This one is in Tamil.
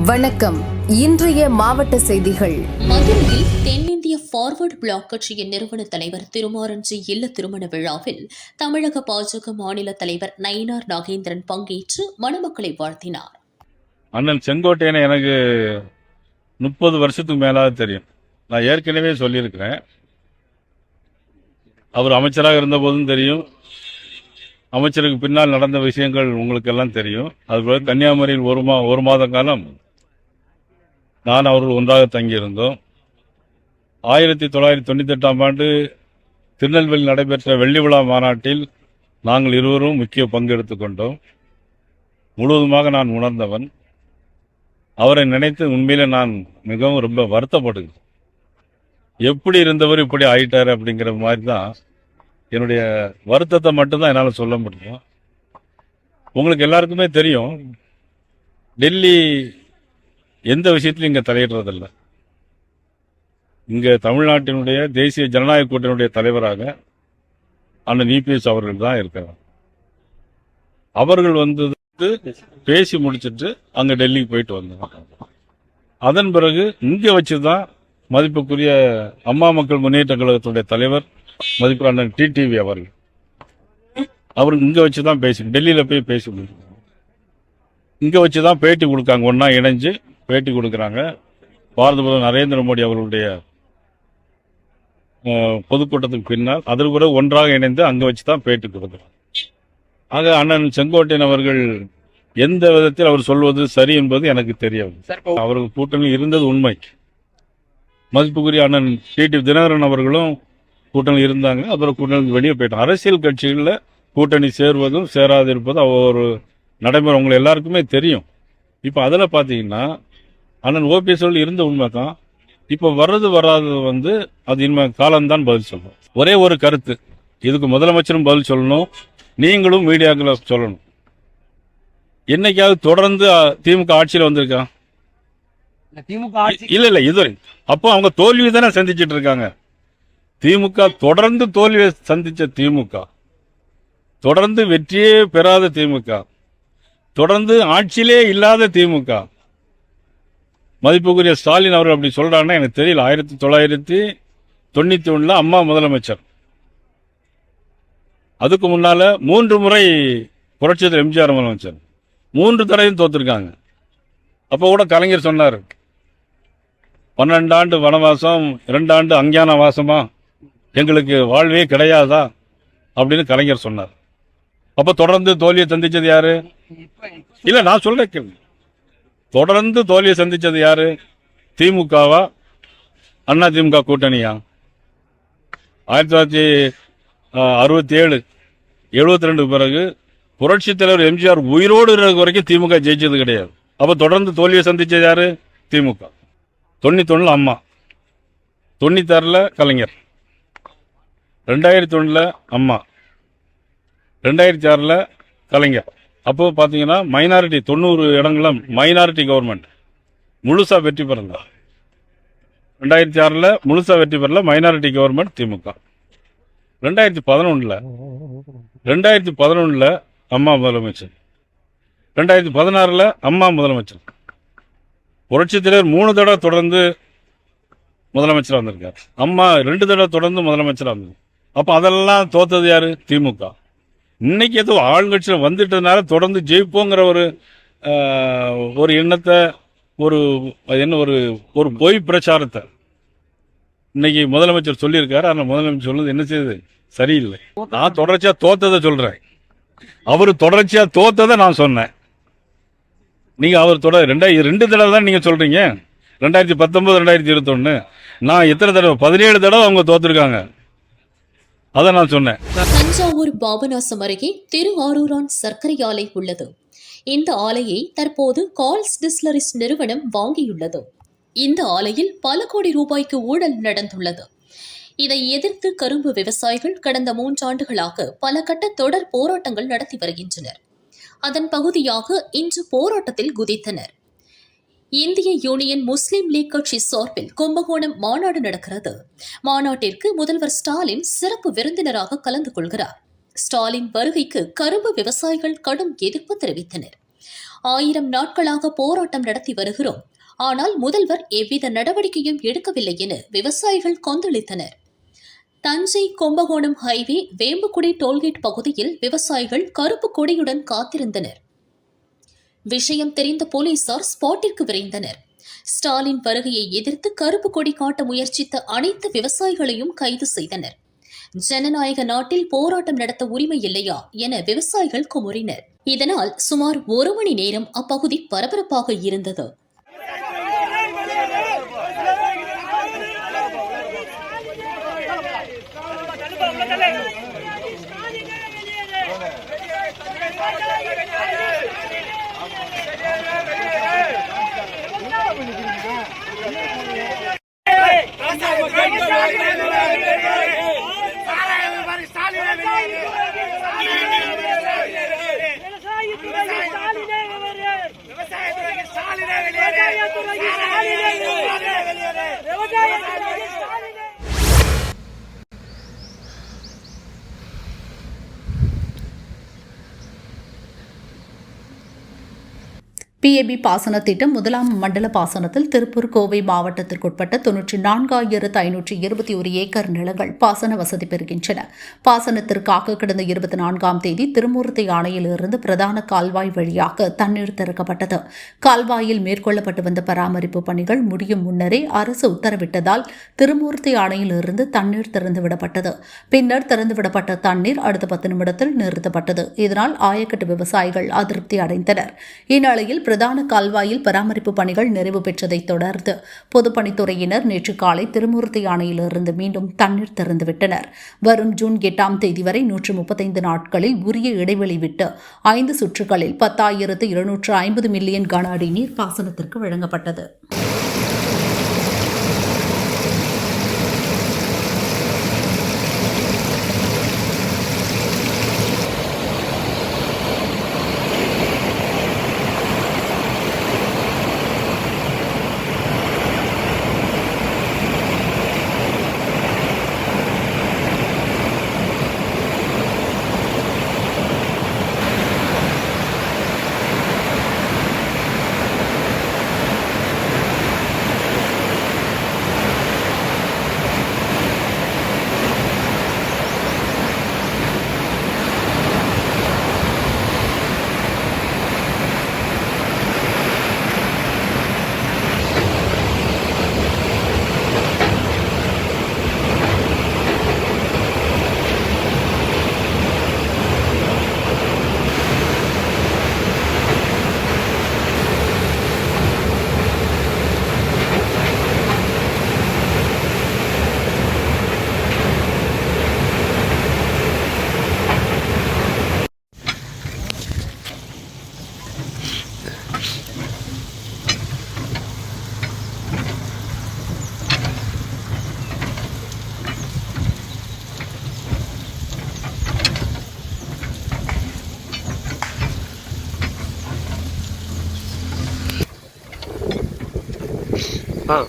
வணக்கம். இன்றைய மாவட்ட செய்திகள். மதுரையில் தென்னிந்திய ஃபார்வர்ட் பிளாக் கட்சியின் நிறுவன தலைவர் திருமாரஞ்சி இல்ல திருமண விழாவில் தமிழக பாஜக மாநில தலைவர் நயினார் நாகேந்திரன் பங்கேற்று மணமக்களை வாழ்த்தினார். அண்ணன் செங்கோட்டையனை எனக்கு 30 வருஷத்துக்கு மேலாக தெரியும். நான் ஏற்கனவே சொல்லியிருக்கிறேன். அவர் அமைச்சராக இருந்த போதும் தெரியும், அமைச்சருக்கு பின்னால் நடந்த விஷயங்கள் உங்களுக்கு எல்லாம் தெரியும். அதுபோல கன்னியாகுமரியில் ஒரு மாத காலம் நான் அவர்கள் ஒன்றாக தங்கியிருந்தோம். 1998ஆம் ஆண்டு திருநெல்வேலி நடைபெற்ற வெள்ளி விழா மாநாட்டில் நாங்கள் இருவரும் முக்கிய பங்கெடுத்துக் கொண்டோம். முழுவதுமாக நான் உணர்ந்தவன். அவரை நினைத்து உண்மையில நான் மிகவும் ரொம்ப வருத்தப்படுகிறேன். எப்படி இருந்தவர் இப்படி ஆயிட்டாரு அப்படிங்கிற மாதிரி தான் என்னுடைய வருத்தத்தை மட்டும்தான் என்னால் சொல்ல முடியும். உங்களுக்கு எல்லாருக்குமே தெரியும், டெல்லி எந்த விஷயத்திலும் இங்கே தலையிடுறதில்லை. இங்கே தமிழ்நாட்டினுடைய தேசிய ஜனநாயக கூட்டணியுடைய தலைவராக அண்ணன் இபிஎஸ் அவர்கள் தான் இருக்கிறார். அவர்கள் வந்து பேசி முடிச்சுட்டு அங்கே டெல்லிக்கு போயிட்டு வந்தாங்க. அதன் பிறகு இங்கே வச்சுதான் மதிப்புக்குரிய அம்மா மக்கள் முன்னேற்ற கழகத்துடைய தலைவர் மதிப்பு அண்ணன் டிடிவி அவர்கள் அவருக்கு இங்கே வச்சுதான் டெல்லியில் போய் பேசி முடிச்சாங்க. இங்கே வச்சுதான் பேட்டி கொடுக்காங்க, ஒன்னா இணைஞ்சு பேட்டி கொடுக்குறாங்க. பாரத பிரதமர் நரேந்திர மோடி அவர்களுடைய பொதுக்கூட்டத்துக்கு பின்னால் அதற்கு பிறகு ஒன்றாக இணைந்து அங்கே வச்சுதான் பேட்டி கொடுக்குறாங்க. ஆக அண்ணன் செங்கோட்டையன் அவர்கள் எந்த விதத்தில் அவர் சொல்வது சரி என்பது எனக்கு தெரியவில்லை. அவர்கள் கூட்டணியில் இருந்தது உண்மை. மதிப்புக்குரிய அண்ணன் டிடிவி தினகரன் அவர்களும் கூட்டணி இருந்தாங்க. அப்புறம் கூட்டணிக்கு வெளியே போயிட்டாங்க. அரசியல் கட்சிகளில் கூட்டணி சேருவதும் சேராதிருப்பதும் ஒரு நடைமுறை உங்களை எல்லாருக்குமே தெரியும். இப்போ அதில் பார்த்தீங்கன்னா அண்ணன் ஓபிஎஸ் இருந்த உண்மை தான். இப்போ வர்றது வராது அது இனிமே காலம்தான் பதில் சொல்லணும். ஒரே ஒரு கருத்து, இதுக்கு முதலமைச்சரும் பதில் சொல்லணும், நீங்களும் மீடியாக்களை சொல்லணும். என்னைக்காவது தொடர்ந்து திமுக ஆட்சியில் வந்திருக்கா? இல்ல இதுவரை. அப்போ அவங்க தோல்வி தானே சந்திச்சிட்டு இருக்காங்க. திமுக தொடர்ந்து தோல்வியை சந்திச்ச திமுக, தொடர்ந்து வெற்றியே பெறாத திமுக, தொடர்ந்து ஆட்சியிலே இல்லாத திமுக. மதிப்புக்குரிய ஸ்டாலின் அவர்கள் அப்படி சொல்றாங்கன்னா எனக்கு தெரியல. 1991 அம்மா முதலமைச்சர். அதுக்கு முன்னால 3 முறை புரட்சியாளர் எம்ஜிஆர் முதலமைச்சர், 3 தடவையும் தோத்துருக்காங்க. அப்போ கூட கலைஞர் சொன்னார், 12 ஆண்டு வனவாசம் 2 ஆண்டு அஞ்ஞான வாசமா, எங்களுக்கு வாழ்வே கிடையாதா அப்படின்னு கலைஞர் சொன்னார். அப்ப தொடர்ந்து தோல்வியை சந்திச்சது யாரு? இல்ல நான் சொல்றேன், தொடர்ந்து தோல்வியை சந்திச்சது யாரு? திமுகவா அண்ணா திமுக கூட்டணியா? 1967 72 பிறகு புரட்சி தலைவர் எம்ஜிஆர் உயிரோடு இருக்கிற வரைக்கும் திமுக ஜெயிச்சது கிடையாது. அப்ப தொடர்ந்து தோல்வியை சந்திச்சது யாரு? திமுக. 91 அம்மா, 96 கலைஞர், 2001 அம்மா, 2006 கலைஞர். அப்போ பாத்தீங்கன்னா மைனாரிட்டி 90 இடங்களும் மைனாரிட்டி கவர்மெண்ட் முழுசா வெற்றி பெறல. 2006 முழுசா வெற்றி பெறல மைனாரிட்டி கவர்மெண்ட் திமுக. 2011 அம்மா முதலமைச்சர், 2016 அம்மா முதலமைச்சர். புரட்சி தலைவர் 3 தடவை தொடர்ந்து முதலமைச்சராக வந்திருக்காரு. அம்மா 2 தடவை தொடர்ந்து முதலமைச்சராக வந்திருக்கு. அப்ப அதெல்லாம் தோத்தது யாரு? திமுக. இன்னைக்கு ஏதோ ஆளுங்கட்சியில் வந்துட்டதுனால தொடர்ந்து ஜெயிப்போங்கிற ஒரு எண்ணத்தை, ஒரு பொய் பிரச்சாரத்தை இன்னைக்கு முதலமைச்சர் சொல்லியிருக்காரு. ஆனால் முதலமைச்சர் சொல்லுறது என்ன செய்யுது? சரியில்லை. நான் தொடர்ச்சியா தோத்ததை சொல்றேன், அவரு தொடர்ச்சியா தோத்ததை நான் சொன்னேன். நீங்க அவர் 2 தடவை தான் நீங்க சொல்றீங்க. 2019 2021 நான் எத்தனை தடவை? 17 தடவை அவங்க தோத்துருக்காங்க. அதை நான் சொன்னேன். தஞ்சாவூர் பாபநாசம் அருகே திருஆரூரான் சர்க்கரை ஆலை உள்ளது. இந்த ஆலையை தற்போது கால்ஸ் டிஸ்லரிஸ் நிறுவனம் வாங்கியுள்ளது. இந்த ஆலையில் பல கோடி ரூபாய்க்கு ஊழல் நடந்துள்ளது. இதை எதிர்த்து கரும்பு விவசாயிகள் கடந்த 3 ஆண்டுகளாக பல கட்ட தொடர் போராட்டங்கள் நடத்தி வருகின்றனர். அதன் பகுதியாக இன்று போராட்டத்தில் குதித்தனர். இந்திய யூனியன் முஸ்லிம் லீக் கட்சி சார்பில் கும்பகோணம் மாநாடு நடக்கிறது. மாநாட்டிற்கு முதல்வர் ஸ்டாலின் சிறப்பு விருந்தினராக கலந்து கொள்கிறார். ஸ்டாலின் வருகைக்கு கரும்பு விவசாயிகள் கடும் எதிர்ப்பு தெரிவித்தனர். 1000 நாட்களாக போராட்டம் நடத்தி வருகிறோம். ஆனால் முதல்வர் எவ்வித நடவடிக்கையும் எடுக்கவில்லை என விவசாயிகள் கொந்தளித்தனர். தஞ்சை கும்பகோணம் ஹைவே வேம்புக்குடி டோல்கேட் பகுதியில் விவசாயிகள் கருப்பு கொடியுடன் காத்திருந்தனர். விஷயம் தெரிந்த போலீசார் ஸ்பாட்டிற்கு விரைந்தனர். ஸ்டாலின் வருகையை எதிர்த்து கருப்பு கொடி காட்ட முயற்சித்த அனைத்து விவசாயிகளையும் கைது செய்தனர். ஜனநாயக நாட்டில் போராட்டம் நடத்த உரிமை இல்லையா என விவசாயிகள் குமுறினர். இதனால் சுமார் 1 மணி நேரம் அப்பகுதி பரபரப்பாக இருந்தது. PAB பாசன திட்டம் முதலாம் மண்டல பாசனத்தில் திருப்பூர் கோவை மாவட்டத்திற்குட்பட்ட 94,521 ஏக்கர் நிலங்கள் பாசன வசதி பெறுகின்றன. பாசனத்திற்காக கடந்த 24ஆம் தேதி திருமூர்த்தி அணையிலிருந்து பிரதான கால்வாய் வழியாக தண்ணீர் திறக்கப்பட்டது. கால்வாயில் மேற்கொள்ளப்பட்டு வந்த பராமரிப்பு பணிகள் முடியும் முன்னரே அரசு உத்தரவிட்டதால் திருமூர்த்தி அணையிலிருந்து தண்ணீர் திறந்துவிடப்பட்டது. பின்னர் திறந்துவிடப்பட்ட தண்ணீர் அடுத்த 10 நிமிடத்தில் நிறுத்தப்பட்டது. இதனால் ஆயக்கட்டு விவசாயிகள் அதிருப்தி அடைந்தனர். இந்நிலையில் பிரதான கால்வாயில் பராமரிப்பு பணிகள் நிறைவு பெற்றதைத் தொடர்ந்து பொதுப்பணித்துறையினர் நேற்று காலை திருமூர்த்தி அணையிலிருந்து மீண்டும் தண்ணீர் திறந்துவிட்டனர். வரும் ஜூன் 8ஆம் தேதி வரை 135 நாட்களில் உரிய இடைவெளி விட்டு 5 சுற்றுகளில் 10,250 மில்லியன் கன அடி நீர் பாசனத்திற்கு வழங்கப்பட்டது. हाँ